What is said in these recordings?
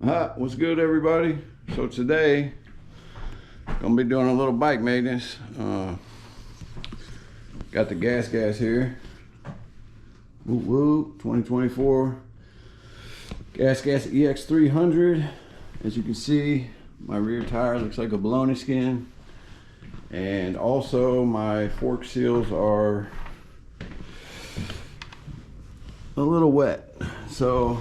What's good, everybody? So today gonna be doing a little bike maintenance. Got the GasGas here. Whoop whoop, 2024 GasGas EX300. As you can see, my rear tire looks like a bologna skin, and also my fork seals are a little wet. So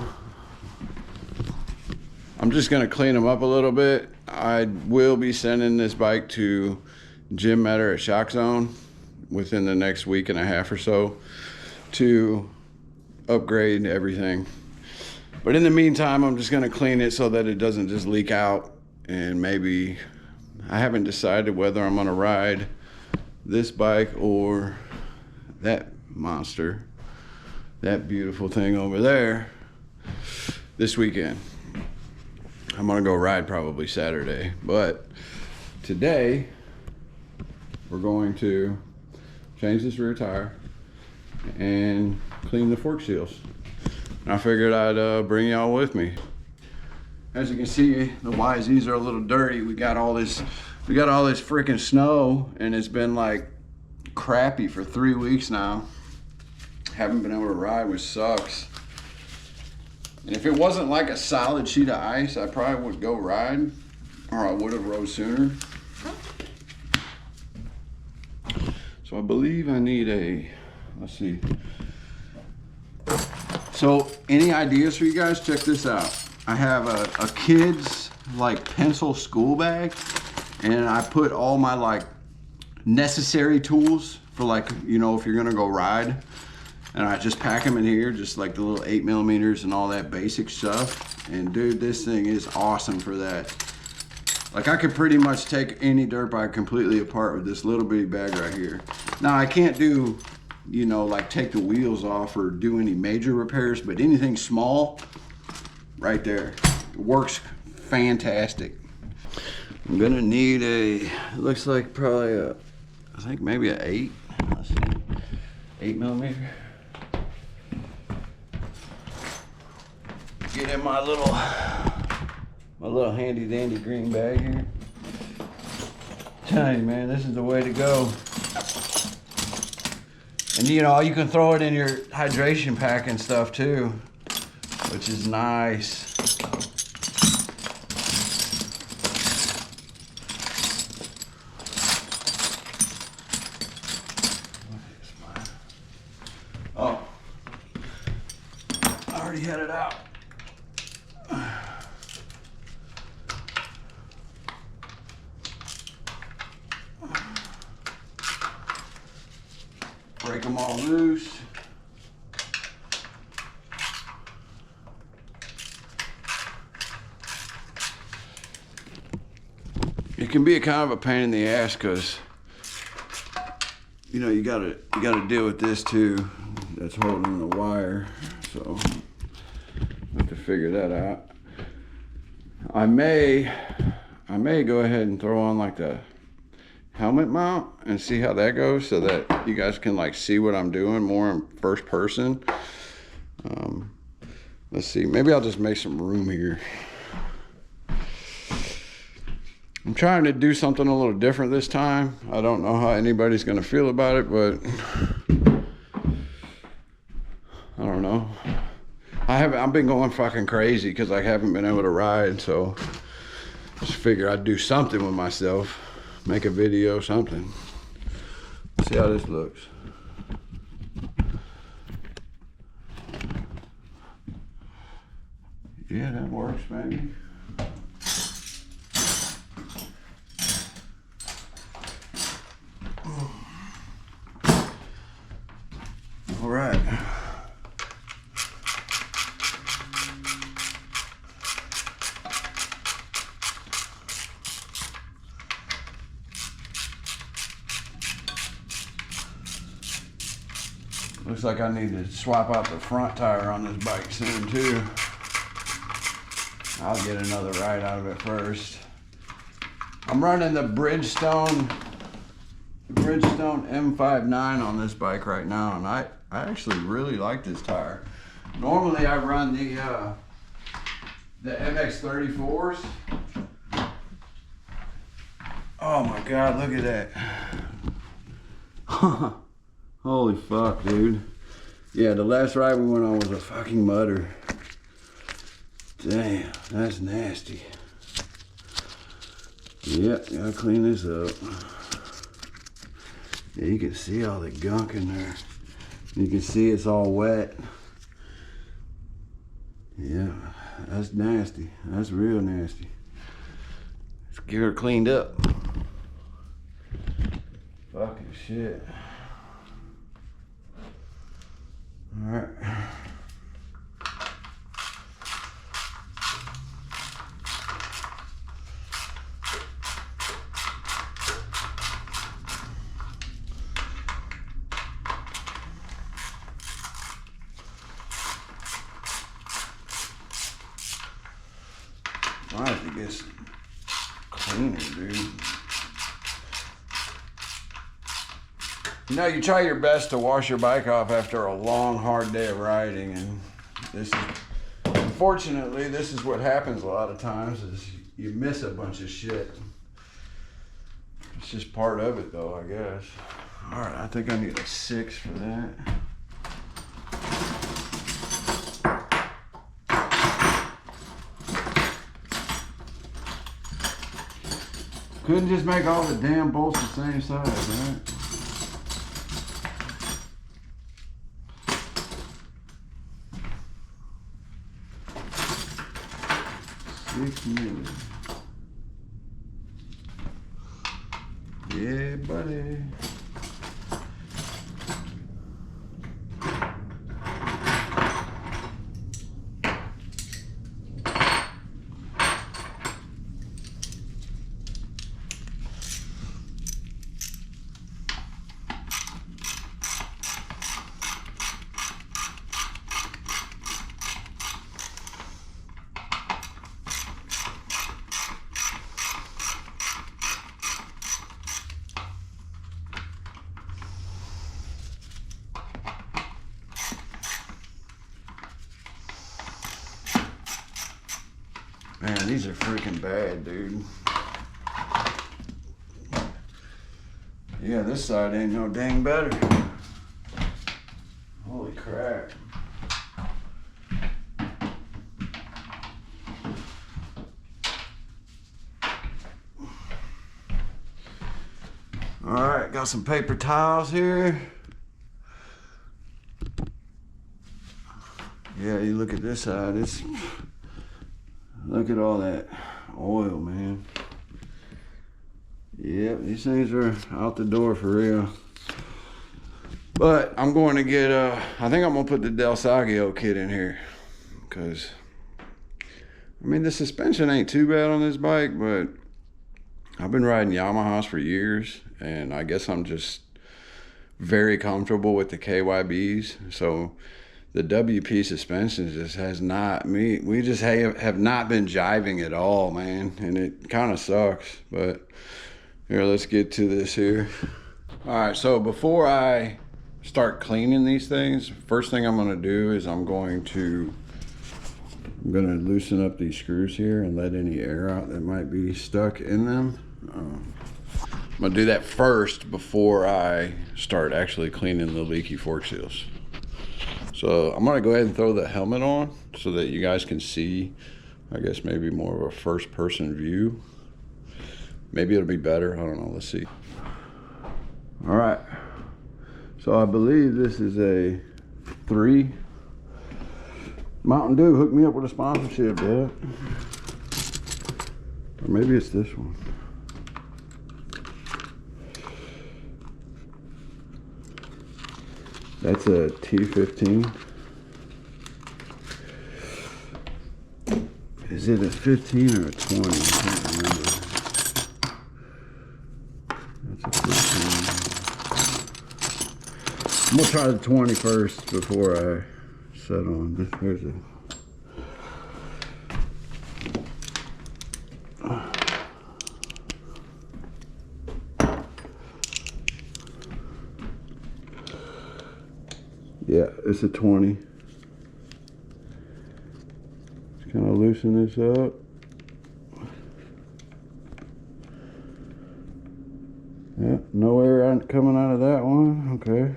I'm just gonna clean them up a little bit. I will be sending this bike to Jim Metter at Shock Zone within the next week and a half or so to upgrade everything. But in the meantime, I'm just gonna clean it so that it doesn't just leak out. And maybe, I haven't decided whether I'm gonna ride this bike or that monster, that beautiful thing over there, this weekend. I'm gonna go ride probably Saturday, but today we're going to change this rear tire and clean the fork seals. And I figured I'd bring y'all with me. As you can see, the YZs are a little dirty. We got all this freaking snow, and it's been like crappy for 3 weeks now. Haven't been able to ride, which sucks. And if it wasn't like a solid sheet of ice, I probably would go ride, or I would have rode sooner. So I believe I need a, let's see. So any ideas for you guys? Check this out. I have a kid's like pencil school bag, and I put all my like necessary tools for, like, you know, if you're gonna go ride. And I just pack them in here, just like the little 8mm and all that basic stuff. And dude, this thing is awesome for that. Like, I could pretty much take any dirt bike completely apart with this little bitty bag right here. Now, I can't do, you know, like take the wheels off or do any major repairs, but anything small, right there, it works fantastic. I'm gonna need a, it looks like probably a, I think maybe a 8, let's see, 8mm. Get in my little handy dandy green bag here. Tell you, man, this is the way to go. And you know, you can throw it in your hydration pack and stuff too, which is nice. Oh, I already had it out. Break them all loose. It can be a kind of a pain in the ass because, you know, you gotta deal with this too. That's holding the wire, so I have to figure that out. I may go ahead and throw on like the helmet mount and see how that goes, so that you guys can like see what I'm doing more in first person. Let's see, maybe I'll just make some room here. I'm trying to do something a little different this time. I don't know how anybody's gonna feel about it, but I don't know. I've been going fucking crazy because I haven't been able to ride, so just figure I'd do something with myself. Make a video, something. See how this looks. Yeah, that works, maybe. All right. Looks like I need to swap out the front tire on this bike soon too. I'll get another ride out of it first. I'm running the Bridgestone M59 on this bike right now, and I actually really like this tire. Normally I run the the MX34s. Oh my God, look at that. Holy fuck, dude. Yeah, the last ride we went on was a fucking mutter. Damn, that's nasty. Yep, gotta clean this up. Yeah, you can see all the gunk in there. You can see it's all wet. Yeah, that's nasty. That's real nasty. Let's get her cleaned up. Fucking shit. All right. I have to get some cleaner, dude. You know, you try your best to wash your bike off after a long, hard day of riding, and this is, unfortunately, this is what happens a lot of times, is you miss a bunch of shit. It's just part of it, though, I guess. All right, I think I need a 6 for that. Couldn't just make all the damn bolts the same size, right? $6 Yeah, buddy. Man, these are freaking bad, dude. Yeah, this side ain't no dang better. Holy crap. All right, got some paper towels here. Yeah, you look at this side, it's, look at all that oil, man. Yep, these things are out the door for real. But I'm going to get, I think I'm gonna put the Del Saggio kit in here. Cause, I mean, the suspension ain't too bad on this bike, but I've been riding Yamahas for years, and I guess I'm just very comfortable with the KYBs. So the WP suspension just has not, we just have not been jiving at all, man. And it kind of sucks, but here, let's get to this here. All right, so before I start cleaning these things, first thing I'm gonna do is I'm gonna loosen up these screws here and let any air out that might be stuck in them. I'm gonna do that first before I start actually cleaning the leaky fork seals. So I'm gonna go ahead and throw the helmet on so that you guys can see, I guess, maybe more of a first person view. Maybe it'll be better, I don't know, let's see. All right, so I believe this is a 3. Mountain Dew hooked me up with a sponsorship, yeah. Or maybe it's this one. That's a T15. Is it a 15 or a 20? I can't remember. That's a 15. I'm gonna try the 20 first before I set on this. Where's it? Yeah, it's a 20. It's kind of loosen this up. Yeah, no air coming out of that one. Okay.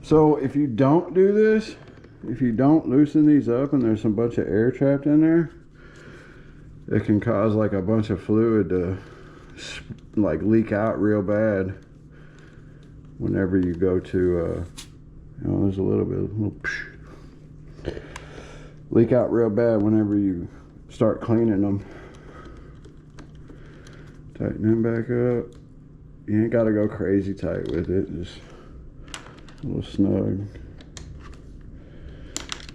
So if you don't do this, if you don't loosen these up and there's some bunch of air trapped in there, it can cause like a bunch of fluid to like leak out real bad whenever you go to, you know, there's a little leak out real bad whenever you start cleaning them. Tighten them back up. You ain't got to go crazy tight with it, just a little snug.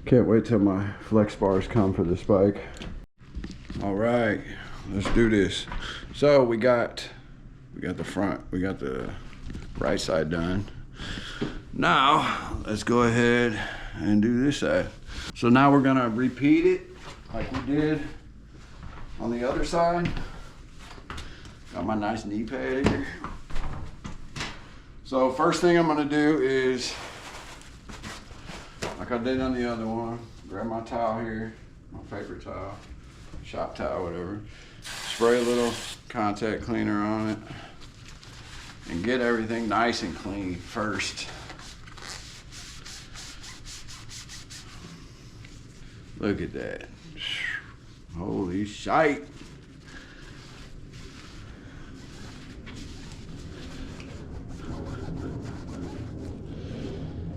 Can't wait till my flex bars come for this bike. All right, let's do this. So we got the front, we got the right side done. Now let's go ahead and do this side. So now we're gonna repeat it like we did on the other side. Got my nice knee pad here. So first thing I'm gonna do is, like I did on the other one, grab my towel here, my paper towel, shop towel, whatever. Spray a little contact cleaner on it and get everything nice and clean first. Look at that. Holy shite.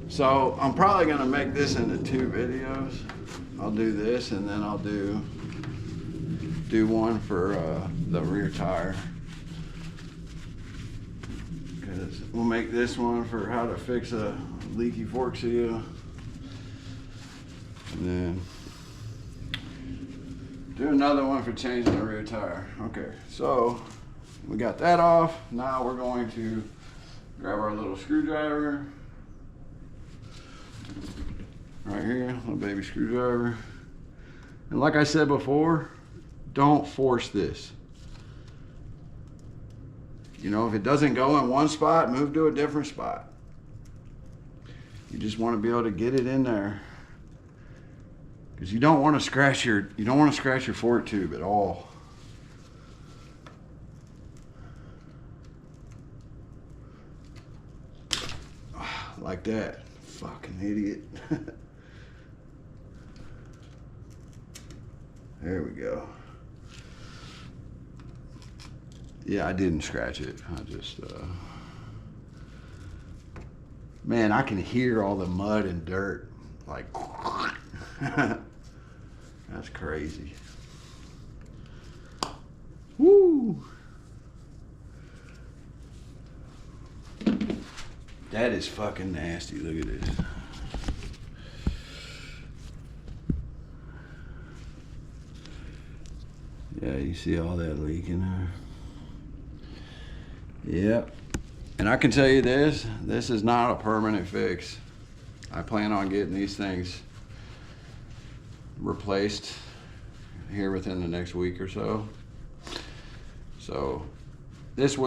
So I'm probably gonna make this into 2 videos. I'll do this and then I'll do one for the rear tire. Because we'll make this one for how to fix a leaky fork seal. And then do another one for changing the rear tire. Okay, so we got that off. Now we're going to grab our little screwdriver. Right here, little baby screwdriver. And like I said before, don't force this. You know, if it doesn't go in one spot, move to a different spot. You just want to be able to get it in there. Because you don't want to scratch your fork tube at all. Like that. Fucking idiot. There we go. Yeah, I didn't scratch it. I just, man, I can hear all the mud and dirt. Like, that's crazy. Woo! That is fucking nasty. Look at this. Yeah, you see all that leak in there? Yep. And I can tell you this is not a permanent fix. I plan on getting these things replaced here within the next week or so. So this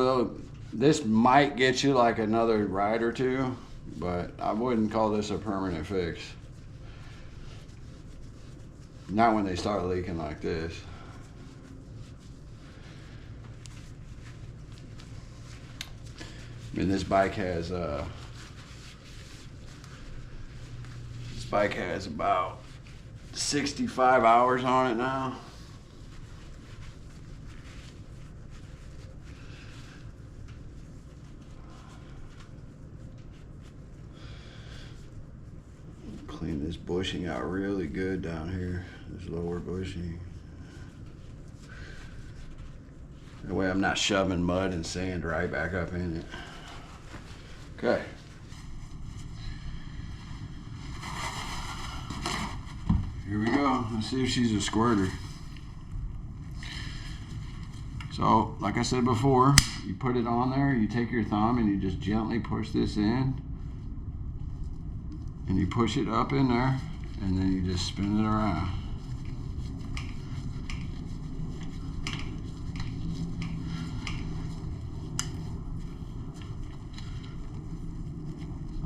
might get you like another ride or two, but I wouldn't call this a permanent fix. Not when they start leaking like this. I mean, this bike has about 65 hours on it now. Clean this bushing out really good down here, this lower bushing. That way I'm not shoving mud and sand right back up in it. Okay. Here we go. Let's see if she's a squirter. So, like I said before, you put it on there, you take your thumb and you just gently push this in. And you push it up in there, and then you just spin it around.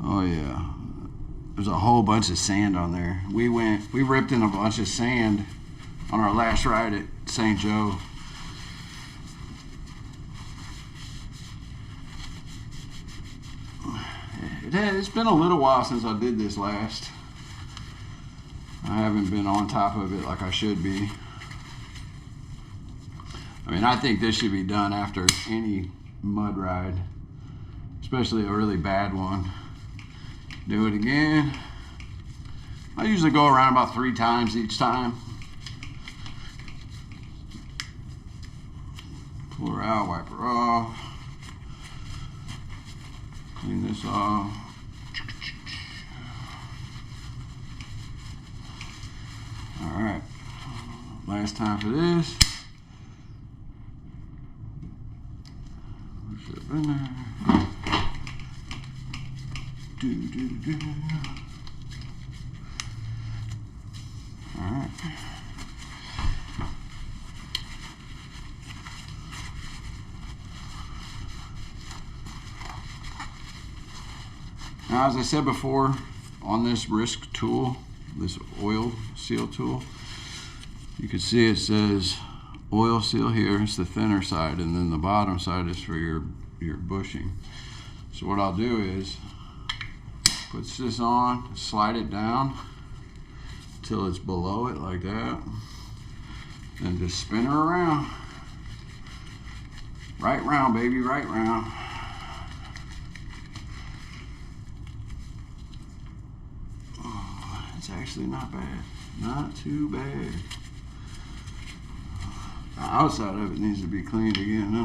Oh yeah. There's a whole bunch of sand on there. We ripped in a bunch of sand on our last ride at St. Joe. It's been a little while since I did this last. I haven't been on top of it like I should be. I mean, I think this should be done after any mud ride, especially a really bad one. Do it again. I usually go around about 3 times each time. Pull her out, wipe her off. Clean this off. All right, last time for this. Push it up in there. All right. Now, as I said before, on this Risk tool, this oil seal tool, you can see it says oil seal here. It's the thinner side, and then the bottom side is for your bushing. So what I'll do is put this on, slide it down till it's below it like that, and just spin her around. Right round, baby, right round. It's actually not bad. Not too bad. The outside of it needs to be cleaned again. No,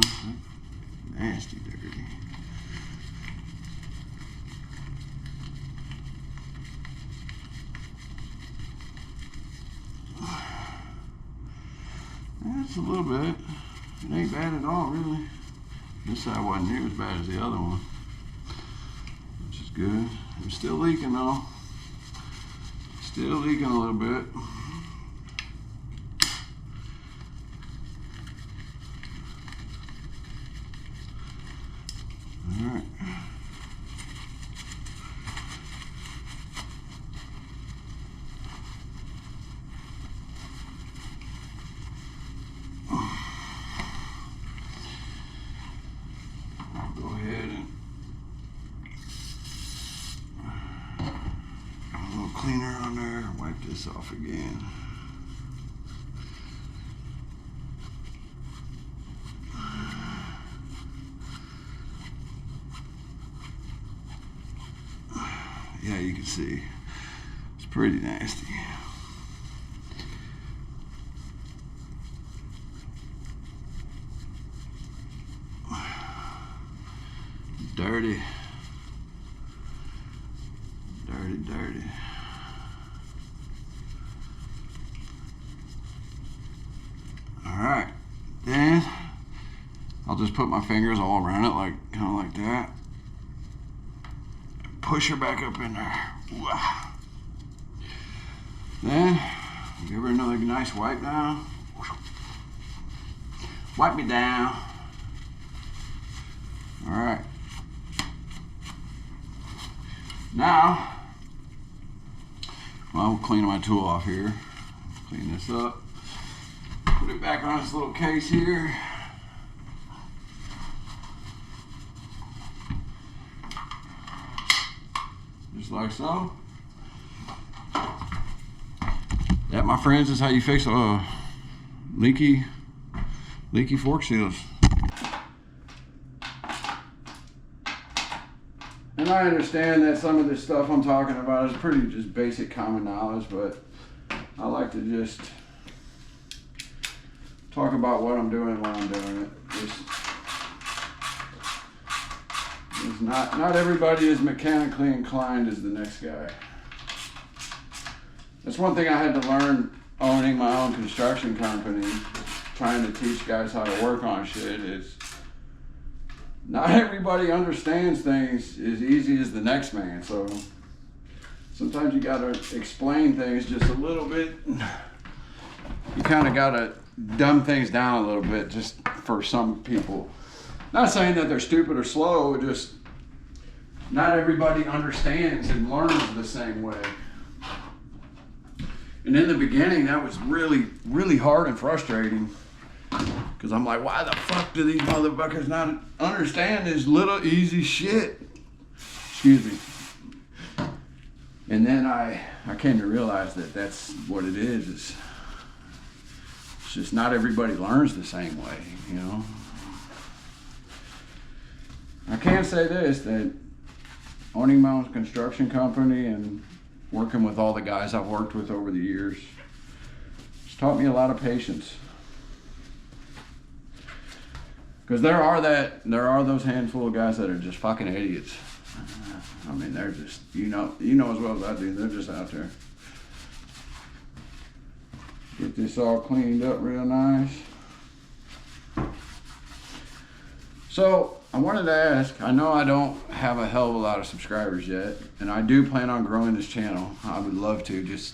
nasty dirty. That's a little bit. It ain't bad at all, really. This side wasn't near as bad as the other one, which is good. I'm still leaking though. Still leaking a little bit. All right. I'll go ahead and a little cleaner on there. Wipe this off again. Yeah, you can see it's pretty nasty. Dirty. Dirty, dirty. All right, then I'll just put my fingers all around it, like kind of like that. Push her back up in there. Then give her another nice wipe down. Wipe me down. All right. Now, well, I'm cleaning my tool off here. Clean this up. Put it back on this little case here. Just like so. That, my friends, is how you fix leaky fork seals. And I understand that some of this stuff I'm talking about is pretty just basic common knowledge, but I like to just talk about what I'm doing when I'm doing it. It's not everybody is mechanically inclined as the next guy. That's one thing I had to learn owning my own construction company, trying to teach guys how to work on shit, is not everybody understands things as easy as the next man. So sometimes you gotta explain things just a little bit. You kind of gotta dumb things down a little bit just for some people. Not saying that they're stupid or slow, just not everybody understands and learns the same way. And in the beginning, that was really, really hard and frustrating. Because I'm like, why the fuck do these motherfuckers not understand this little easy shit? Excuse me. And then I came to realize that that's what it is. It's just not everybody learns the same way, you know? I can say this, that owning my own construction company and working with all the guys I've worked with over the years, it's taught me a lot of patience. Because there are those handful of guys that are just fucking idiots. I mean, they're just, you know as well as I do, they're just out there. Get this all cleaned up real nice. So, I wanted to ask, I know I don't have a hell of a lot of subscribers yet, and I do plan on growing this channel. I would love to, just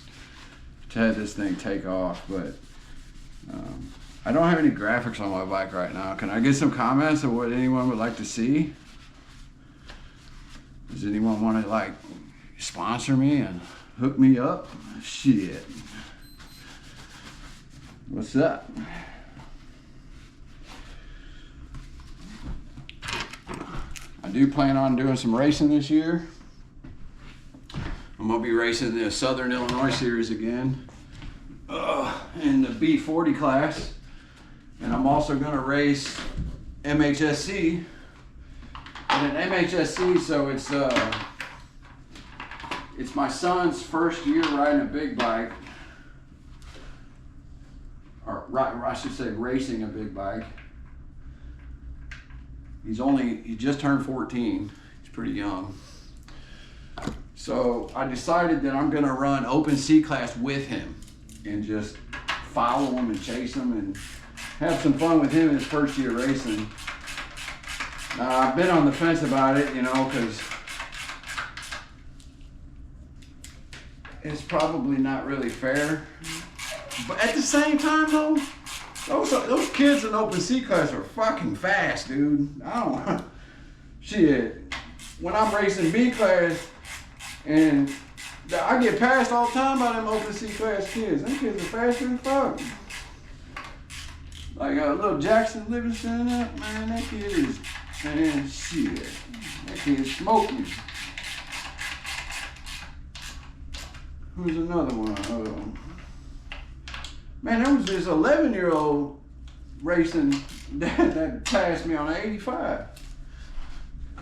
to have this thing take off, but I don't have any graphics on my bike right now. Can I get some comments of what anyone would like to see? Does anyone want to like sponsor me and hook me up? Shit. What's up? I do plan on doing some racing this year. I'm gonna be racing the Southern Illinois Series again in the B40 class. And I'm also gonna race MHSC. And an MHSC, so it's my son's first year riding a big bike. Or I should say racing a big bike. He just turned 14. He's pretty young. So I decided that I'm gonna run open C class with him and just follow him and chase him and have some fun with him in his first year racing. I've been on the fence about it, you know, because it's probably not really fair. But at the same time, though, those kids in open C class are fucking fast, dude. Shit. When I'm racing B class, and I get passed all the time by them open C class kids. Them kids are faster than fuck. Like little Jackson Livingston, man, that kid is, man, shit. That kid's smoking. Who's another one? Man, there was this 11-year-old racing that passed me on an 85.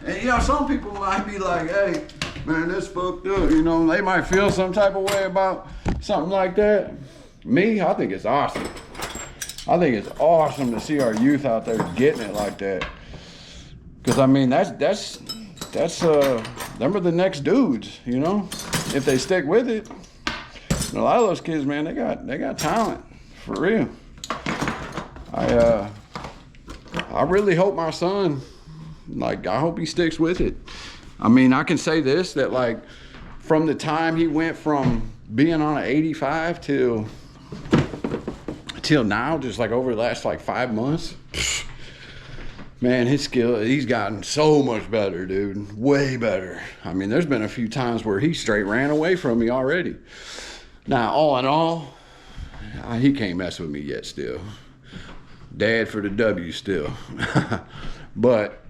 And you know, some people might be like, hey, man, that's fucked up. You know, they might feel some type of way about something like that. Me, I think it's awesome. I think it's awesome to see our youth out there getting it like that. Cause I mean, them are the next dudes, you know, if they stick with it. And a lot of those kids, man, they got talent, for real. I really hope my son, like, I hope he sticks with it. I mean, I can say this, that like, from the time he went from being on an 85 till now, just like over the last like 5 months, man, his skill, he's gotten so much better, dude. Way better. I mean, there's been a few times where he straight ran away from me already. Now, all in all, he can't mess with me yet still. Dad for the W still. But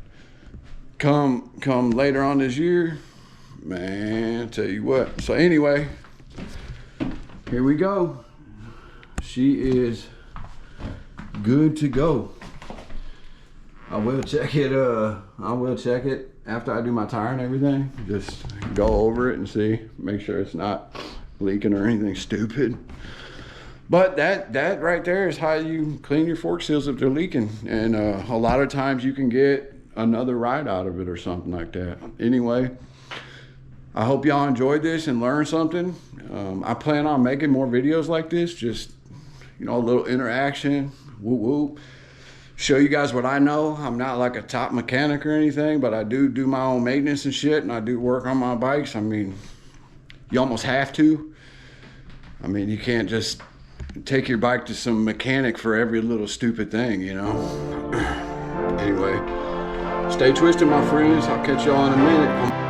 come later on this year, man, tell you what. So anyway, here we go. She is good to go. I will check it after I do my tire and everything. Just go over it and see, make sure it's not leaking or anything stupid. But that right there is how you clean your fork seals if they're leaking. And a lot of times you can get another ride out of it or something like that. Anyway, I hope y'all enjoyed this and learned something. I plan on making more videos like this, just, you know, a little interaction, whoop whoop. Show you guys what I know. I'm not like a top mechanic or anything, but I do my own maintenance and shit, and I do work on my bikes. I mean, you almost have to. I mean, you can't just take your bike to some mechanic for every little stupid thing, you know? Anyway, stay twisted, my friends. I'll catch y'all in a minute.